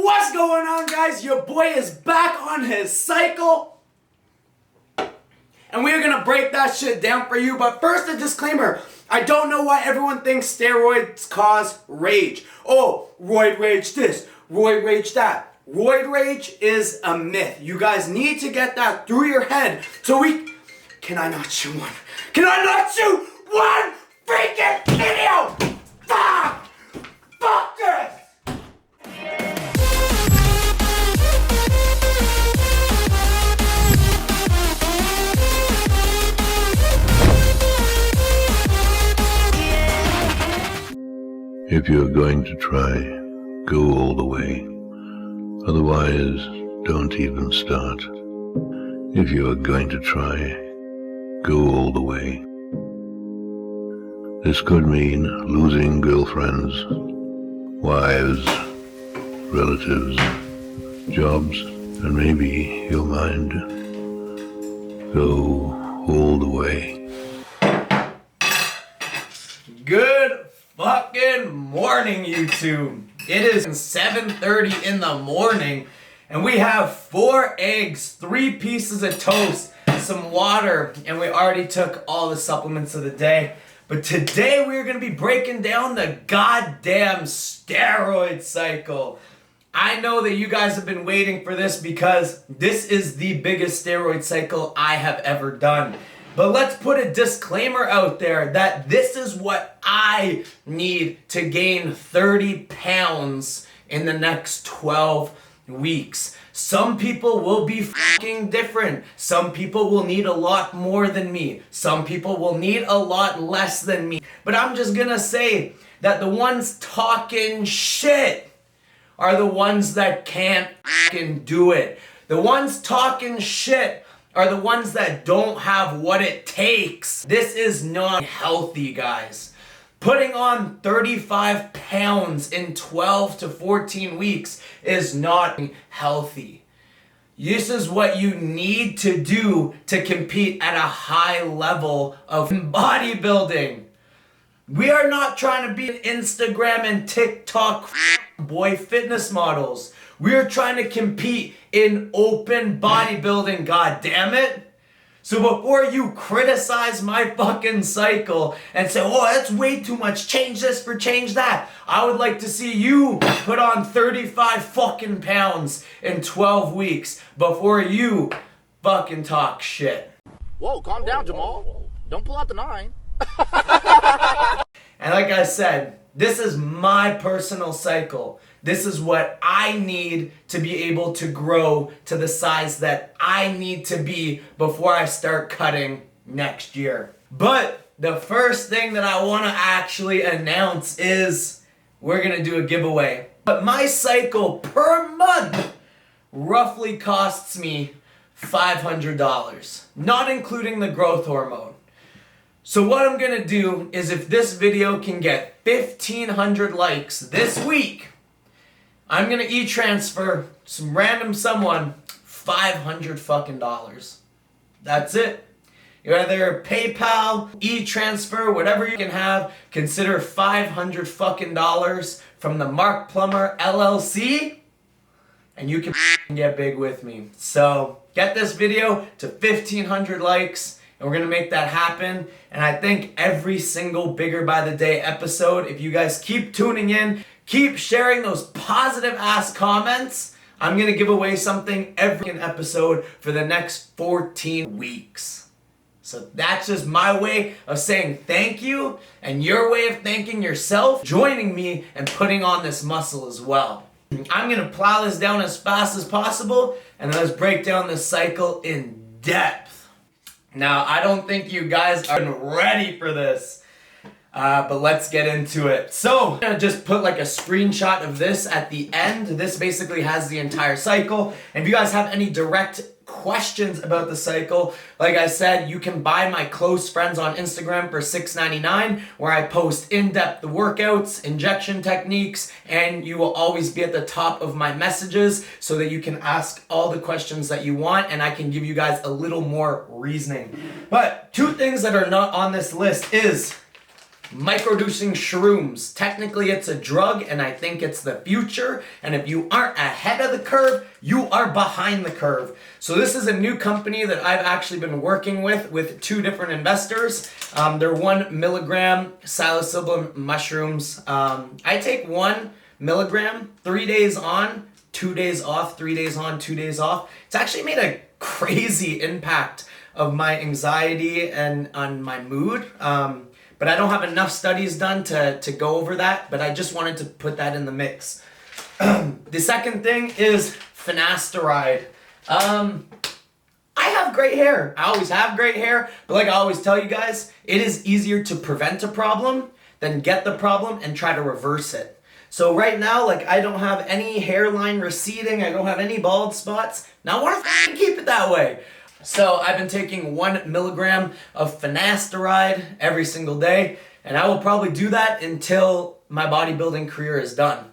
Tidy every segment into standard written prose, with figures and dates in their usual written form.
What's going on, guys? Your boy is back on his cycle. And we're gonna break that shit down for you. But first, a disclaimer. I don't know why everyone thinks steroids cause rage. Oh, roid rage this, roid rage that. Roid rage is a myth. You guys need to get that through your head so we... Can I not shoot one? Can I not shoot one freaking video? Fuck! Fuck this! If you're going to try, go all the way. Otherwise, don't even start. If you are going to try, go all the way. This could mean losing girlfriends, wives, relatives, jobs, and maybe your mind. Go all the way. Good fucking morning, YouTube. It is 7:30 in the morning, and we have 4 eggs, 3 pieces of toast, some water, and we already took all the supplements of the day. But today we're going to be breaking down the goddamn steroid cycle. I know that you guys have been waiting for this because this is the biggest steroid cycle I have ever done. But let's put a disclaimer out there that this is what I need to gain 30 pounds in the next 12 weeks. Some people will be fucking different. Some people will need a lot more than me. Some people will need a lot less than me. But I'm just gonna say that the ones talking shit are the ones that can't fucking do it. The ones talking shit are the ones that don't have what it takes. This is not healthy, guys. Putting on 35 pounds in 12 to 14 weeks is not healthy. This is what you need to do to compete at a high level of bodybuilding. We are not trying to be Instagram and TikTok boy fitness models. We're trying to compete in open bodybuilding, god damn it. So before you criticize my fucking cycle and say, oh, that's way too much, change this for change that, I would like to see you put on 35 fucking pounds in 12 weeks before you fucking talk shit. Whoa, calm down, Jamal. Don't pull out the 9. And like I said, this is my personal cycle. This is what I need to be able to grow to the size that I need to be before I start cutting next year. But the first thing that I want to actually announce is we're going to do a giveaway. But my cycle per month roughly costs me $500, not including the growth hormone. So what I'm going to do is if this video can get 1,500 likes this week, I'm going to e-transfer some random someone $500 fucking dollars. That's it. You either PayPal, e-transfer, whatever you can have, consider $500 fucking dollars from the Mark Plummer LLC, and you can get big with me. So get this video to 1,500 likes. And we're going to make that happen. And I think every single Bigger by the Day episode, if you guys keep tuning in, keep sharing those positive ass comments, I'm going to give away something every episode for the next 14 weeks. So that's just my way of saying thank you, and your way of thanking yourself, joining me and putting on this muscle as well. I'm going to plow this down as fast as possible, and let's break down this cycle in depth. Now, I don't think you guys are ready for this, but let's get into it. So, I'm gonna just put like a screenshot of this at the end. This basically has the entire cycle. And if you guys have any direct questions about the cycle, like I said, you can buy my close friends on Instagram for $6.99, where I post in-depth workouts, injection techniques, and you will always be at the top of my messages so that you can ask all the questions that you want, and I can give you guys a little more reasoning. But 2 things that are not on this list is microdosing shrooms. Technically it's a drug and I think it's the future, and if you aren't ahead of the curve, you are behind the curve. So this is a new company that I've actually been working with 2 different investors. They're 1 milligram psilocybin mushrooms. I take 1 milligram 3 days on, 2 days off, 3 days on, 2 days off. It's actually made a crazy impact of my anxiety and on my mood. But I don't have enough studies done to go over that, but I just wanted to put that in the mix. The second thing is finasteride. I have great hair. I always have great hair, but like I always tell you guys, it is easier to prevent a problem than get the problem and try to reverse it. So right now, like I don't have any hairline receding, I don't have any bald spots. Now I want to keep it that way. So I've been taking 1 milligram of finasteride every single day, and I will probably do that until my bodybuilding career is done.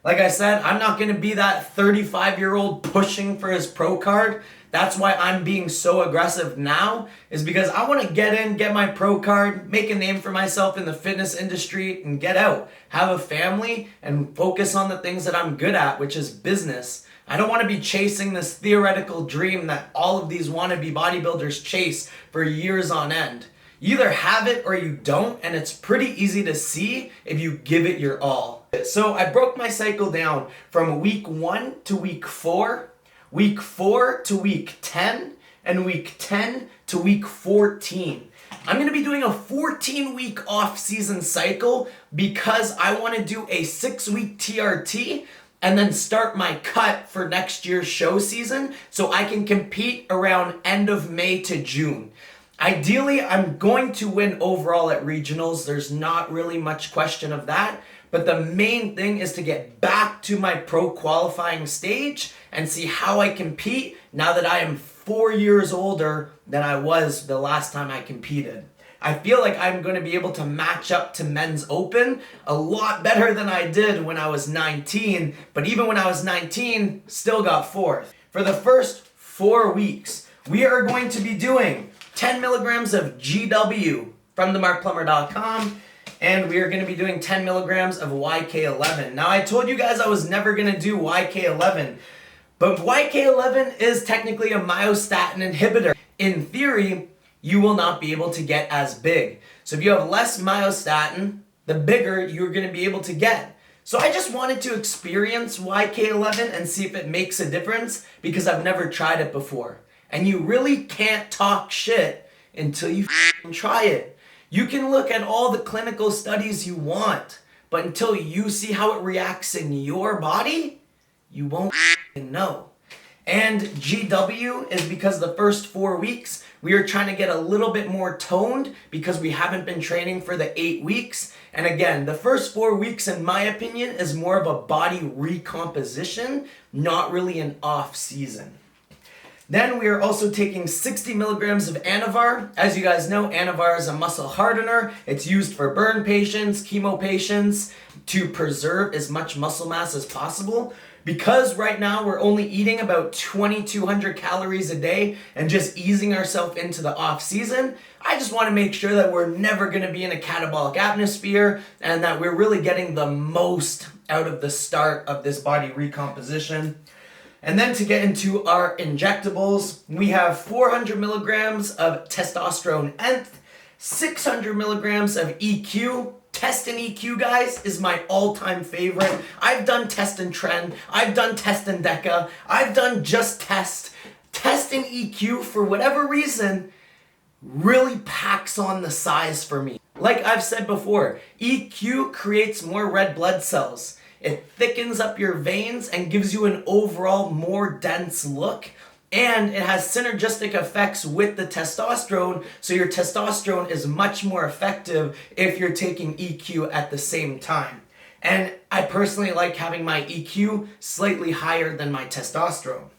Like I said, I'm not going to be that 35-year-old pushing for his pro card. That's why I'm being so aggressive now, is because I want to get in, get my pro card, make a name for myself in the fitness industry, and get out, have a family, and focus on the things that I'm good at, which is business. I don't want to be chasing this theoretical dream that all of these wannabe bodybuilders chase for years on end. You either have it or you don't, and it's pretty easy to see if you give it your all. So I broke my cycle down from week 1 to week 4, week 4 to week 10, and week 10 to week 14. I'm going to be doing a 14-week off-season cycle because I want to do a 6-week TRT and then start my cut for next year's show season so I can compete around end of May to June. Ideally, I'm going to win overall at regionals. There's not really much question of that. But the main thing is to get back to my pro qualifying stage and see how I compete now that I am 4 years older than I was the last time I competed. I feel like I'm going to be able to match up to men's open a lot better than I did when I was 19, but even when I was 19, still got 4th. For the first 4 weeks, we are going to be doing 10 milligrams of GW from themarkplummer.com, and we are going to be doing 10 milligrams of YK11. Now, I told you guys I was never going to do YK11, but YK11 is technically a myostatin inhibitor. In theory, you will not be able to get as big. So if you have less myostatin, the bigger you're going to be able to get. So I just wanted to experience YK11 and see if it makes a difference because I've never tried it before. And you really can't talk shit until you try it. You can look at all the clinical studies you want, but until you see how it reacts in your body, you won't know. And GW is because the first 4 weeks, we are trying to get a little bit more toned because we haven't been training for the 8 weeks. And again, the first 4 weeks, in my opinion, is more of a body recomposition, not really an off season. Then we are also taking 60 milligrams of Anavar. As you guys know, Anavar is a muscle hardener. It's used for burn patients, chemo patients, to preserve as much muscle mass as possible. Because right now we're only eating about 2,200 calories a day and just easing ourselves into the off season, I just want to make sure that we're never going to be in a catabolic atmosphere and that we're really getting the most out of the start of this body recomposition. And then to get into our injectables, we have 400 milligrams of testosterone nth, 600 milligrams of EQ. Test and EQ, guys, is my all-time favorite. I've done Test and Trend. I've done Test and Deca. I've done Just Test. Test and EQ, for whatever reason, really packs on the size for me. Like I've said before, EQ creates more red blood cells. It thickens up your veins and gives you an overall more dense look. And it has synergistic effects with the testosterone, so your testosterone is much more effective if you're taking EQ at the same time. And I personally like having my EQ slightly higher than my testosterone.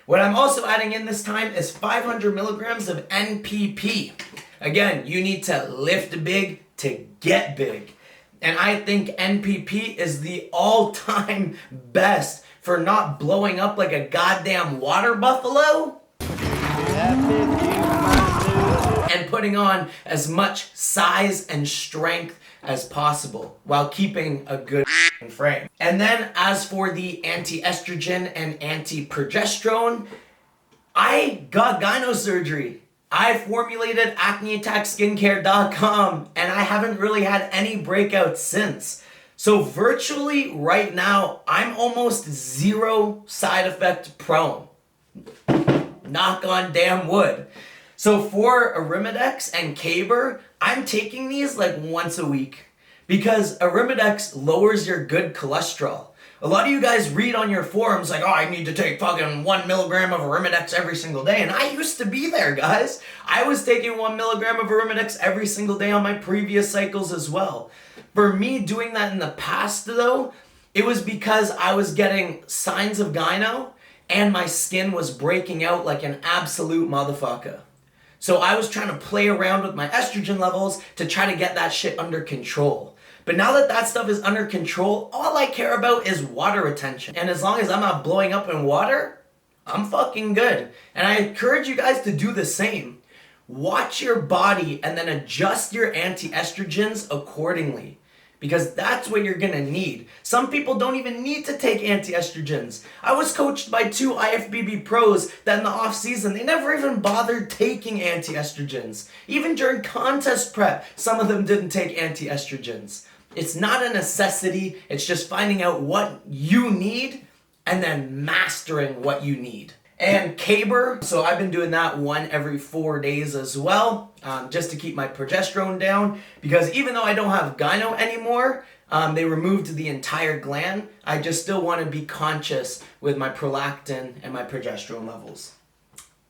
What I'm also adding in this time is 500 milligrams of NPP. Again, you need to lift big to get big. And I think NPP is the all-time best for not blowing up like a goddamn water buffalo and putting on as much size and strength as possible while keeping a good frame. And then as for the anti-estrogen and anti-progesterone, I got gyno surgery. I formulated acneattackskincare.com and I haven't really had any breakouts since. So virtually right now, I'm almost zero side effect prone. Knock on damn wood. So for Arimidex and Caber, I'm taking these like once a week because Arimidex lowers your good cholesterol. A lot of you guys read on your forums like, oh, I need to take fucking 1 milligram of Arimidex every single day. And I used to be there, guys. I was taking 1 milligram of Arimidex every single day on my previous cycles as well. For me doing that in the past though, it was because I was getting signs of gyno and my skin was breaking out like an absolute motherfucker. So I was trying to play around with my estrogen levels to try to get that shit under control. But now that that stuff is under control, all I care about is water retention. And as long as I'm not blowing up in water, I'm fucking good. And I encourage you guys to do the same. Watch your body and then adjust your anti-estrogens accordingly. Because that's what you're gonna need. Some people don't even need to take anti-estrogens. I was coached by 2 IFBB pros that in the off season, they never even bothered taking anti-estrogens. Even during contest prep, some of them didn't take anti-estrogens. It's not a necessity, it's just finding out what you need and then mastering what you need. And Caber, so I've been doing that one every 4 days as well, just to keep my progesterone down, because even though I don't have gyno anymore, they removed the entire gland, I just still want to be conscious with my prolactin and my progesterone levels.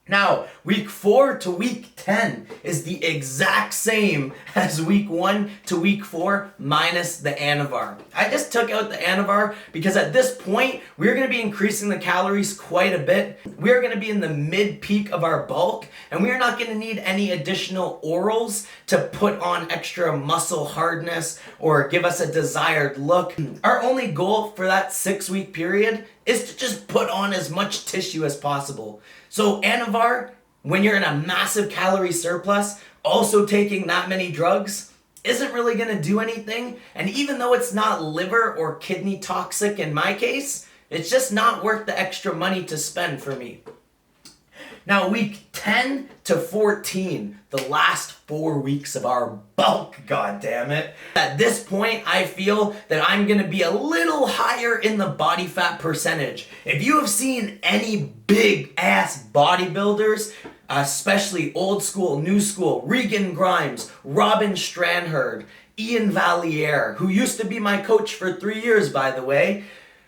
Now, week 4 to week 10 is the exact same as week 1 to week 4 minus the Anavar. I just took out the Anavar because at this point, we're going to be increasing the calories quite a bit. We're going to be in the mid-peak of our bulk, and we're not going to need any additional orals to put on extra muscle hardness or give us a desired look. Our only goal for that 6-week period is to just put on as much tissue as possible. So Anavar, when you're in a massive calorie surplus, also taking that many drugs isn't really gonna do anything. And even though it's not liver or kidney toxic in my case, it's just not worth the extra money to spend for me. Now, week 10 to 14, the last 4 weeks of our bulk, goddammit. At this point, I feel that I'm gonna be a little higher in the body fat percentage. If you have seen any big ass bodybuilders, especially old school, new school, Regan Grimes, Robin Stranherd, Ian Valliere, who used to be my coach for 3 years, by the way,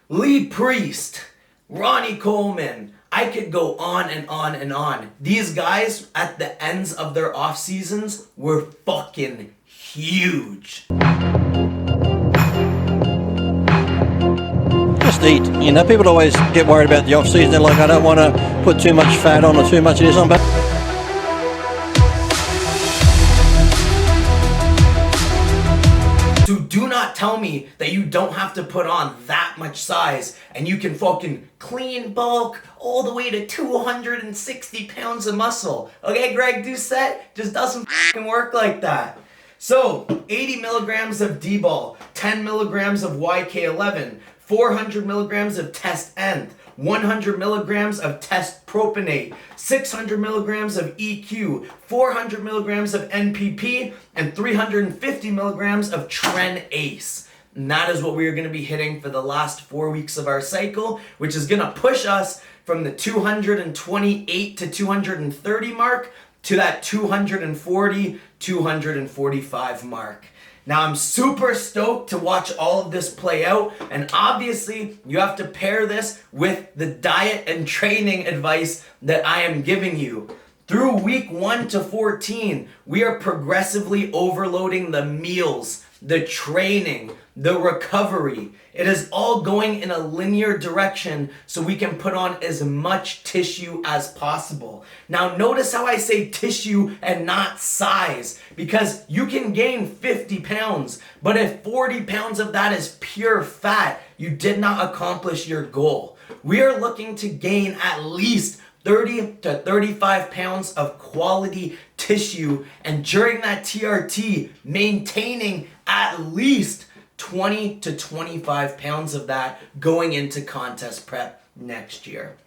Lee Priest, Ronnie Coleman, I could go on and on and on. These guys, at the ends of their off seasons, were fucking huge. Just eat. You know, people always get worried about the off season. They're like, I don't want to put too much fat on or too much of this on, but So do not tell me that you don't have to put on that much size and you can fucking clean bulk all the way to 260 pounds of muscle. Okay, Greg Doucette, just doesn't fucking work like that. So 80 milligrams of D-ball, 10 milligrams of YK11, 400 milligrams of test nth, 100 milligrams of test propionate, 600 milligrams of EQ, 400 milligrams of NPP, and 350 milligrams of Tren Ace. And that is what we are going to be hitting for the last 4 weeks of our cycle, which is going to push us from the 228 to 230 mark to that 240, 245 mark. Now, I'm super stoked to watch all of this play out, and obviously you have to pair this with the diet and training advice that I am giving you. Through week 1 to 14, we are progressively overloading the meals, the training, the recovery. It is all going in a linear direction so we can put on as much tissue as possible. Now notice how I say tissue and not size, because you can gain 50 pounds, but if 40 pounds of that is pure fat, you did not accomplish your goal. We are looking to gain at least 30 to 35 pounds of quality tissue, and during that TRT, maintaining at least 20 to 25 pounds of that going into contest prep next year.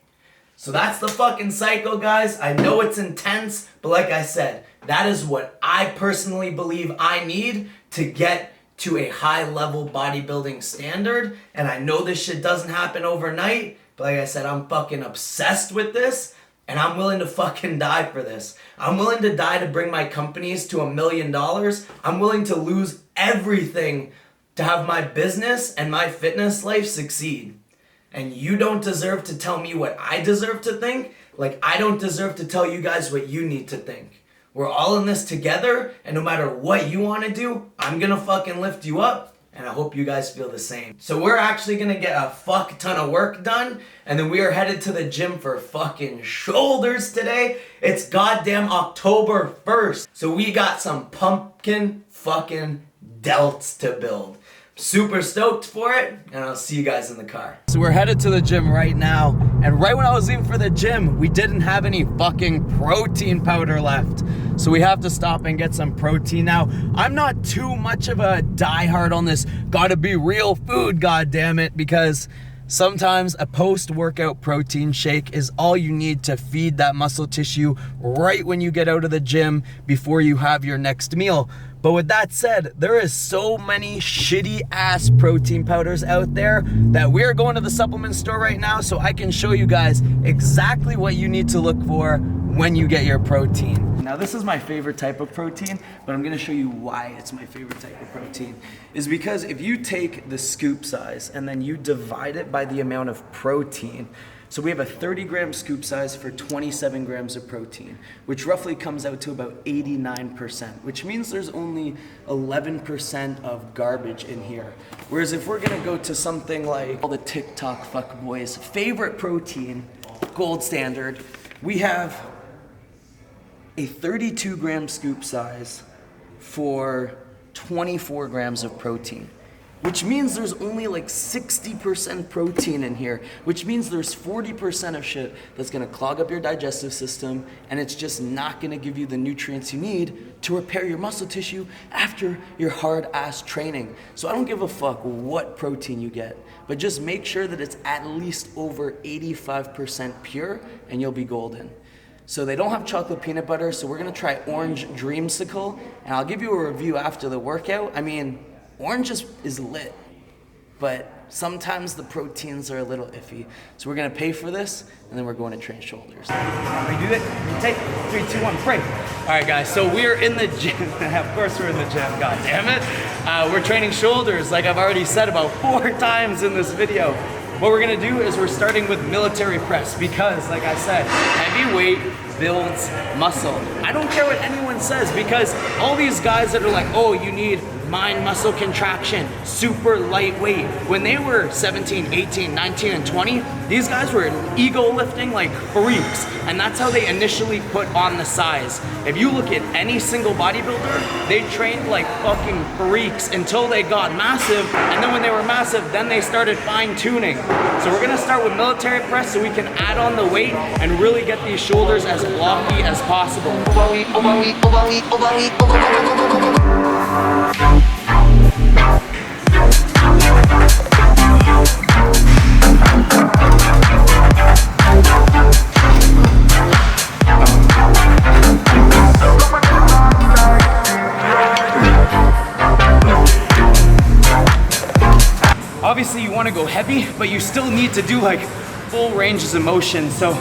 So that's the fucking cycle, guys. I know it's intense, but like I said, that is what I personally believe I need to get to a high level bodybuilding standard. And I know this shit doesn't happen overnight, but like I said, I'm fucking obsessed with this and I'm willing to fucking die for this. I'm willing to die to bring my companies to $1 million. I'm willing to lose everything to have my business and my fitness life succeed. And you don't deserve to tell me what I deserve to think, like I don't deserve to tell you guys what you need to think. We're all in this together, and no matter what you want to do, I'm gonna fucking lift you up, and I hope you guys feel the same. So we're actually gonna get a fuck ton of work done, and then we are headed to the gym for fucking shoulders today. It's goddamn October 1st. So we got some pumpkin fucking delts to build. Super stoked for it, and I'll see you guys in the car. So we're headed to the gym right now, and right when I was leaving for the gym, we didn't have any fucking protein powder left. So we have to stop and get some protein. Now, I'm not too much of a diehard on this gotta be real food, goddammit, because sometimes a post-workout protein shake is all you need to feed that muscle tissue right when you get out of the gym before you have your next meal. But with that said, there is so many shitty ass protein powders out there that we're going to the supplement store right now so I can show you guys exactly what you need to look for when you get your protein. Now this is my favorite type of protein, but I'm gonna show you why it's my favorite type of protein. Is because if you take the scoop size and then you divide it by the amount of protein, so we have a 30 gram scoop size for 27 grams of protein, which roughly comes out to about 89%, which means there's only 11% of garbage in here. Whereas if we're gonna go to something like all the TikTok fuckboys' favorite protein, gold standard, we have a 32 gram scoop size for 24 grams of protein, which means there's only like 60% protein in here, which means there's 40% of shit that's gonna clog up your digestive system, and it's just not gonna give you the nutrients you need to repair your muscle tissue after your hard ass training. So I don't give a fuck what protein you get, but just make sure that it's at least over 85% pure and you'll be golden. So they don't have chocolate peanut butter, so we're gonna try orange dreamsicle, and I'll give you a review after the workout. I mean, orange is lit, but sometimes the proteins are a little iffy. So we're gonna pay for this, and then we're going to train shoulders. We do it, take 3, 2, 1, pray. All right guys, so we're in the gym. Of course we're in the gym, god damn it. We're training shoulders, like I've already said about 4 times in this video. What we're gonna do is we're starting with military press because, like I said, heavy weight builds muscle. I don't care what anyone says, because all these guys that are like, oh, you need mind muscle contraction, super lightweight. When they were 17, 18, 19, and 20, these guys were ego lifting like freaks, and that's how they initially put on the size. If you look at any single bodybuilder, they trained like fucking freaks until they got massive, and then when they were massive, then they started fine-tuning. So we're gonna start with military press so we can add on the weight and really get these shoulders as blocky as possible. Obviously you want to go heavy, but you still need to do like full ranges of motion. So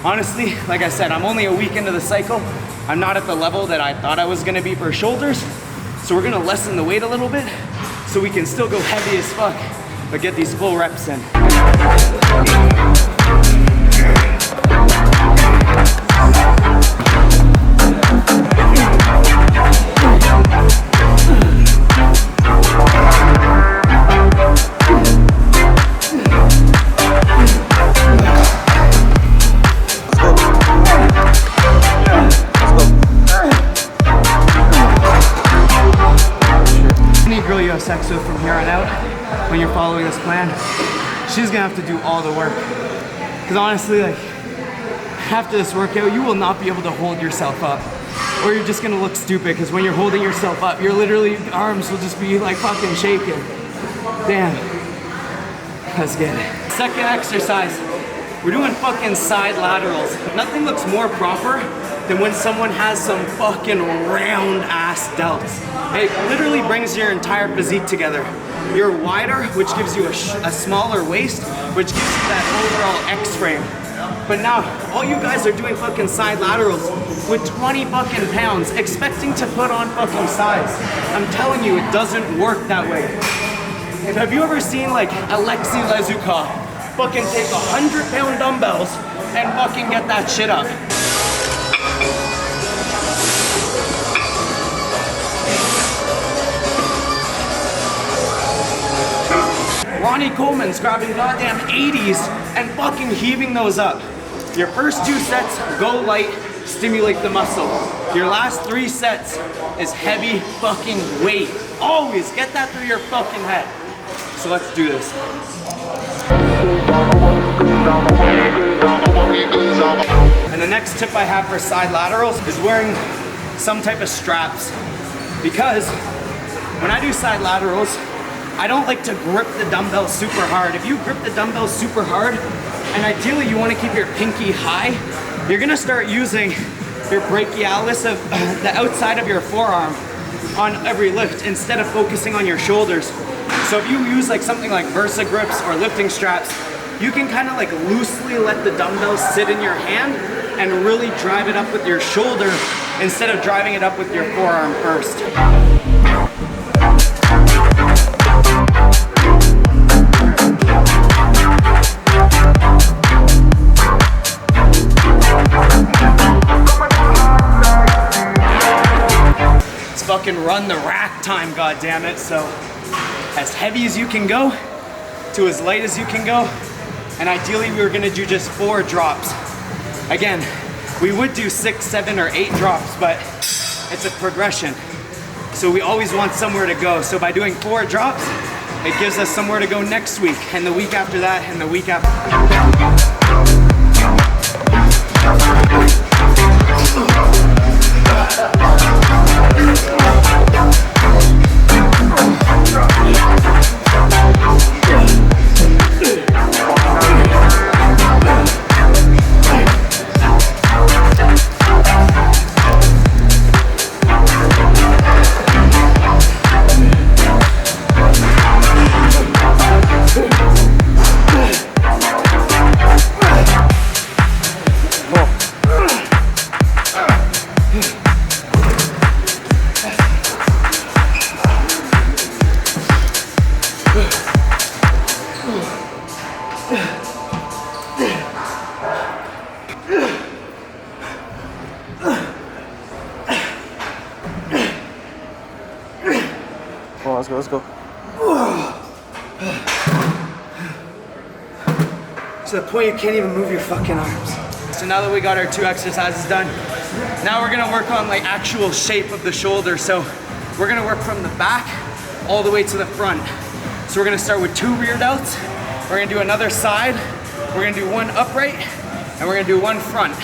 honestly, like I said, I'm only a week into the cycle. I'm not at the level that I thought I was gonna be for shoulders. So we're gonna lessen the weight a little bit so we can still go heavy as fuck, but get these full reps in. So from here on out, when you're following this plan, she's gonna have to do all the work. Because honestly, like, after this workout, you will not be able to hold yourself up. or you're just gonna look stupid, because when you're holding yourself up, your arms will just be like fucking shaking. Damn. Let's get it. Second exercise, we're doing fucking side laterals. Nothing looks more proper than when someone has some fucking round ass delts. It literally brings your entire physique together. You're wider, which gives you a smaller waist, which gives you that overall X frame. But now, all you guys are doing fucking side laterals with 20 fucking pounds, expecting to put on fucking size. I'm telling you, it doesn't work that way. Have you ever seen like Alexei Lazukov fucking take 100-pound dumbbells and fucking get that shit up? Ronnie Coleman's grabbing goddamn 80s and fucking heaving those up. Your first 2 sets, go light, stimulate the muscle. Your last 3 sets is heavy fucking weight. Always get that through your fucking head. So let's do this. And the next tip I have for side laterals is wearing some type of straps. Because when I do side laterals, I don't like to grip the dumbbell super hard. If you grip the dumbbell super hard, and ideally you want to keep your pinky high, you're gonna start using your brachialis of the outside of your forearm on every lift instead of focusing on your shoulders. So if you use like something like Versa grips or lifting straps, you can kind of like loosely let the dumbbell sit in your hand and really drive it up with your shoulder instead of driving it up with your forearm first. Fucking run the rack time, goddammit. So as heavy as you can go to as light as you can go, and ideally we were gonna do just 4 drops. Again, we would do 6, 7, or 8 drops, but it's a progression. So we always want somewhere to go. So by doing 4 drops, it gives us somewhere to go next week, and the week after that, and the week after. Let's go. To the point you can't even move your fucking arms. So now that we got our 2 exercises done, now we're gonna work on like actual shape of the shoulder. So we're gonna work from the back all the way to the front. So we're gonna start with 2 rear delts. We're gonna do another side. We're gonna do 1 upright, and we're gonna do 1 front.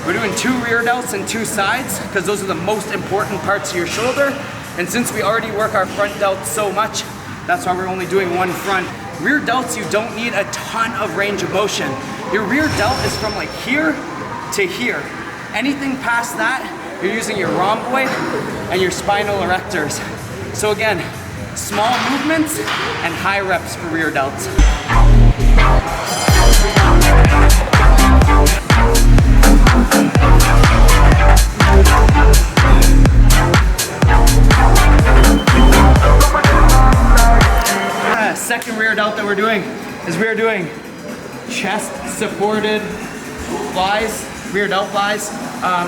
We're doing 2 rear delts and 2 sides because those are the most important parts of your shoulder. And since we already work our front delts so much, that's why we're only doing 1 front. Rear delts, you don't need a ton of range of motion. Your rear delt is from like here to here. Anything past that, you're using your rhomboid and your spinal erectors. So again, small movements and high reps for rear delts. Second rear delt that we're doing is we are doing chest supported flies, rear delt flies.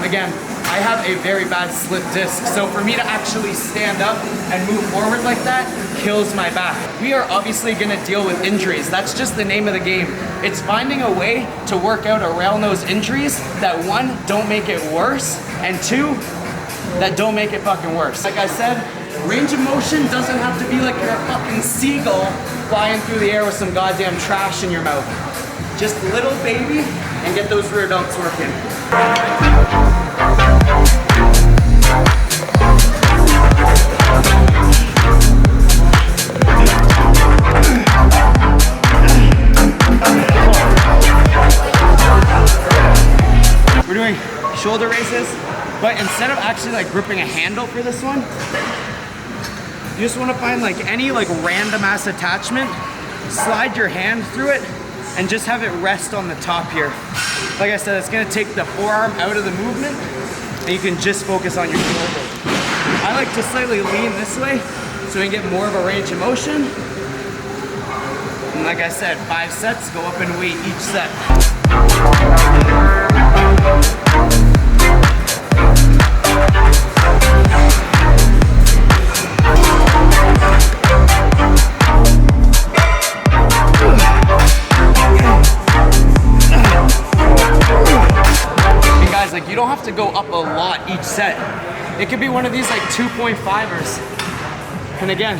Again, I have a very bad slip disc, so for me to actually stand up and move forward like that kills my back. We are obviously gonna deal with injuries. That's just the name of the game. It's finding a way to work out around those injuries that 1, don't make it worse, and 2, that don't make it fucking worse. Like I said, range of motion doesn't have to be like you're a fucking seagull flying through the air with some goddamn trash in your mouth. Just little baby and get those rear delts working. shoulder raises, but instead of actually like gripping a handle for this one, you just want to find like any like random ass attachment, slide your hand through it, and just have it rest on the top here. Like I said, it's gonna take the forearm out of the movement, and you can just focus on your shoulder. I like to slightly lean this way so we can get more of a range of motion. And like I said, 5 sets, go up in weight each set. And guys, like you don't have to go up a lot each set. It could be one of these like 2.5ers. And again,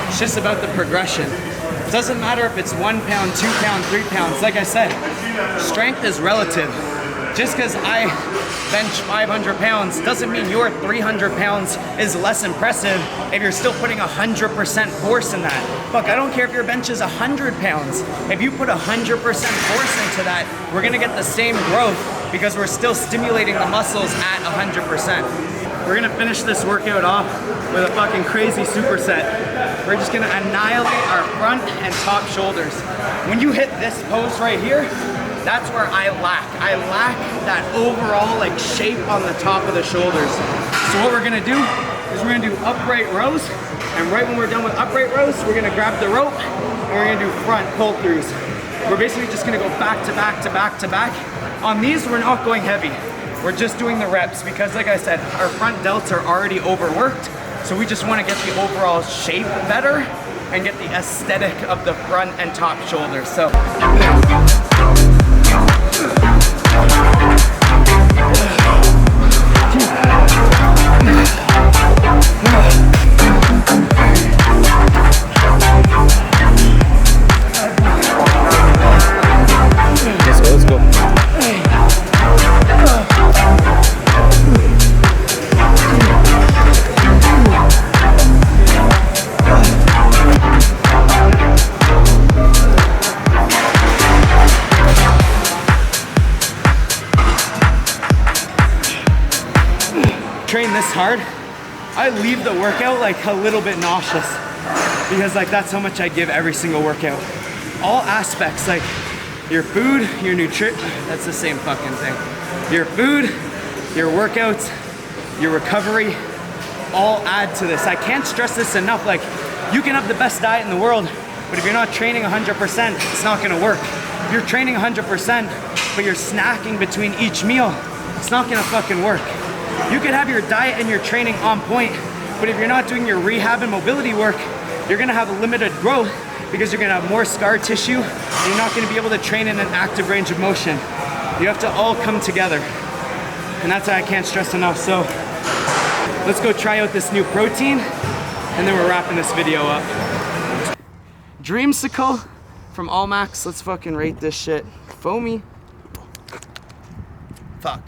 it's just about the progression. It doesn't matter if it's 1 pound, 2 pound, 3 pounds. Like I said, strength is relative. Just because I bench 500 pounds doesn't mean your 300 pounds is less impressive if you're still putting 100% force in that. Fuck, I don't care if your bench is 100 pounds. If you put 100% force into that, we're gonna get the same growth because we're still stimulating the muscles at 100%. We're gonna finish this workout off with a fucking crazy superset. We're just gonna annihilate our front and top shoulders. When you hit this pose right here, that's where I lack. I lack that overall like shape on the top of the shoulders. So what we're gonna do is we're gonna do upright rows, and right when we're done with upright rows, we're gonna grab the rope and we're gonna do front pull-throughs. We're basically just gonna go back to back to back to back. On these, we're not going heavy. We're just doing the reps because like I said, our front delts are already overworked. So we just want to get the overall shape better and get the aesthetic of the front and top shoulders. So. Let's go. Train this hard, I leave the workout like a little bit nauseous because like that's how much I give every single workout. All aspects, like your food, your nutrition, that's the same fucking thing. Your food, your workouts, your recovery, all add to this. I can't stress this enough. Like you can have the best diet in the world, but if you're not training 100%, it's not gonna work. If you're training 100%, but you're snacking between each meal, it's not gonna fucking work. You could have your diet and your training on point, but if you're not doing your rehab and mobility work, you're gonna have limited growth because you're gonna have more scar tissue and you're not gonna be able to train in an active range of motion. You have to all come together. And that's why I can't stress enough. So let's go try out this new protein and then we're wrapping this video up. Dreamsicle from Allmax. Let's fucking rate this shit. Foamy. Fuck.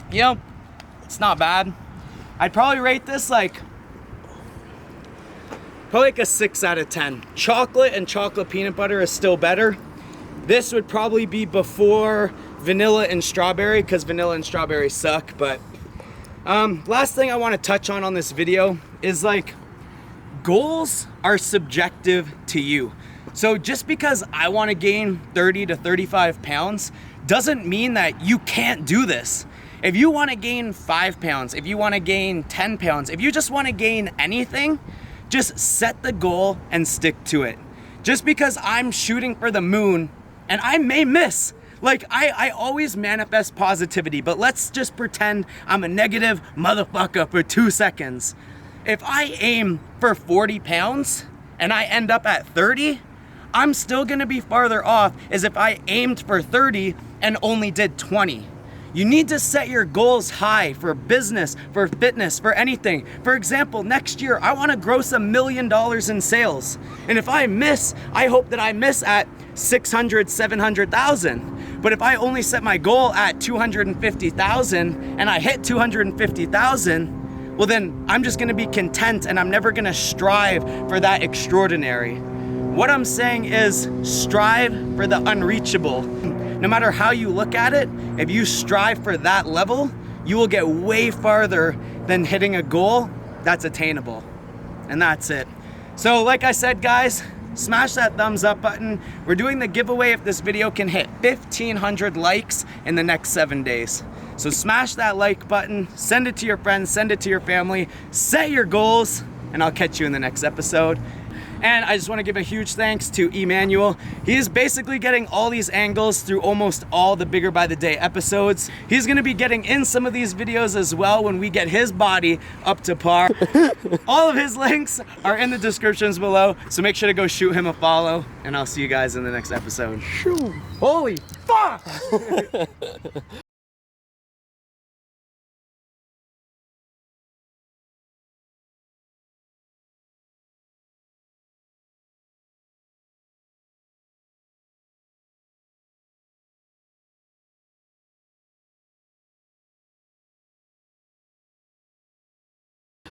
You know, it's not bad. I'd probably rate this like a 6 out of 10. Chocolate and chocolate peanut butter is still better. This would probably be before vanilla and strawberry because vanilla and strawberry suck. But last thing I want to touch on this video is like goals are subjective to you. So just because I want to gain 30 to 35 pounds doesn't mean that you can't do this. If you want to gain 5 pounds, if you want to gain 10 pounds, if you just want to gain anything, just set the goal and stick to it. Just because I'm shooting for the moon and I may miss, like I always manifest positivity, but let's just pretend I'm a negative motherfucker for 2 seconds. If I aim for 40 pounds and I end up at 30, I'm still gonna be farther off as if I aimed for 30 and only did 20. You need to set your goals high for business, for fitness, for anything. For example, next year, I wanna gross $1 million in sales. And if I miss, I hope that I miss at 600, 700,000. But if I only set my goal at 250,000 and I hit 250,000, well then I'm just gonna be content and I'm never gonna strive for that extraordinary. What I'm saying is strive for the unreachable. No matter how you look at it, if you strive for that level, you will get way farther than hitting a goal that's attainable. And that's it. So like I said, guys, smash that thumbs up button. We're doing the giveaway if this video can hit 1,500 likes in the next 7 days. So smash that like button, send it to your friends, send it to your family, set your goals, and I'll catch you in the next episode. And I just want to give a huge thanks to Emmanuel. He is basically getting all these angles through almost all the Bigger by the Day episodes. He's going to be getting in some of these videos as well when we get his body up to par. All of his links are in the descriptions below, so make sure to go shoot him a follow, and I'll see you guys in the next episode. Holy fuck!